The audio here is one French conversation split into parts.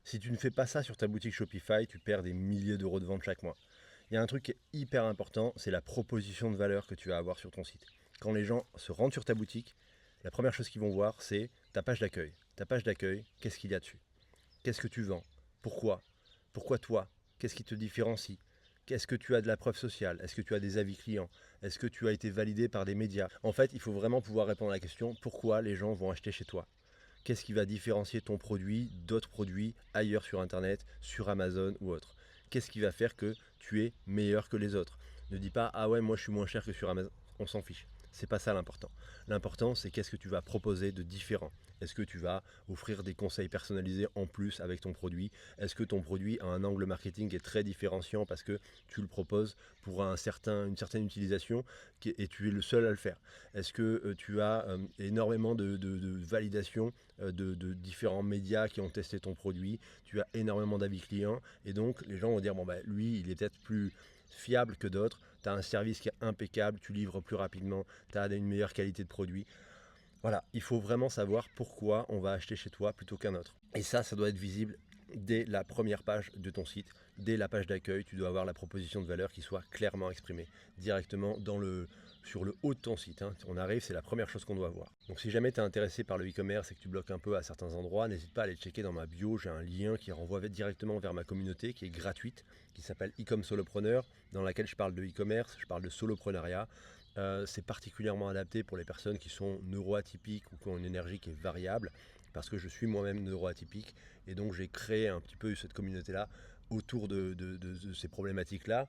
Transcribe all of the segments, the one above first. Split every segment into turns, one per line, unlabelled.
Si tu ne fais pas ça sur ta boutique Shopify, tu perds des milliers d'euros de vente chaque mois. Il y a un truc qui est hyper important, c'est la proposition de valeur que tu vas avoir sur ton site. Quand les gens se rendent sur ta boutique, la première chose qu'ils vont voir, c'est ta page d'accueil. Ta page d'accueil, qu'est-ce qu'il y a dessus? Qu'est-ce que tu vends? Pourquoi? Pourquoi toi? Qu'est-ce qui te différencie? Est-ce que tu as de la preuve sociale? Est-ce que tu as des avis clients? Est-ce que tu as été validé par des médias? En fait, il faut vraiment pouvoir répondre à la question pourquoi les gens vont acheter chez toi. Qu'est-ce qui va différencier ton produit d'autres produits ailleurs sur Internet, sur Amazon ou autre? Qu'est-ce qui va faire que tu es meilleur que les autres? Ne dis pas ah ouais, moi je suis moins cher que sur Amazon. On s'en fiche. C'est pas ça l'important. L'important, c'est qu'est-ce que tu vas proposer de différent. Est-ce que tu vas offrir des conseils personnalisés en plus avec ton produit? Est-ce que ton produit a un angle marketing qui est très différenciant parce que tu le proposes pour une certaine utilisation et tu es le seul à le faire? Est-ce que tu as énormément de validation de différents médias qui ont testé ton produit? Tu as énormément d'avis clients et donc les gens vont dire bon bah lui il est peut-être plus fiable que d'autres, tu as un service qui est impeccable, tu livres plus rapidement, tu as une meilleure qualité de produit. Voilà, il faut vraiment savoir pourquoi on va acheter chez toi plutôt qu'un autre. Et ça doit être visible dès la première page de ton site, dès la page d'accueil, tu dois avoir la proposition de valeur qui soit clairement exprimée directement sur le haut de ton site. On arrive, c'est la première chose qu'on doit voir. Donc si jamais tu es intéressé par le e-commerce et que tu bloques un peu à certains endroits, n'hésite pas à aller checker dans ma bio, j'ai un lien qui renvoie directement vers ma communauté qui est gratuite, qui s'appelle e-com solopreneur, dans laquelle je parle de e-commerce, je parle de soloprenariat. C'est particulièrement adapté pour les personnes qui sont neuroatypiques ou qui ont une énergie qui est variable, parce que je suis moi-même neuroatypique, et donc j'ai créé un petit peu cette communauté-là autour de ces problématiques-là,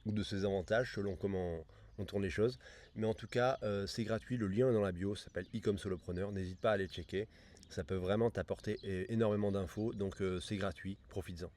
ou de ces avantages, selon comment on tourne les choses. Mais en tout cas, c'est gratuit, le lien est dans la bio, ça s'appelle e-com solopreneur, n'hésite pas à aller checker, ça peut vraiment t'apporter énormément d'infos, donc c'est gratuit, profites-en.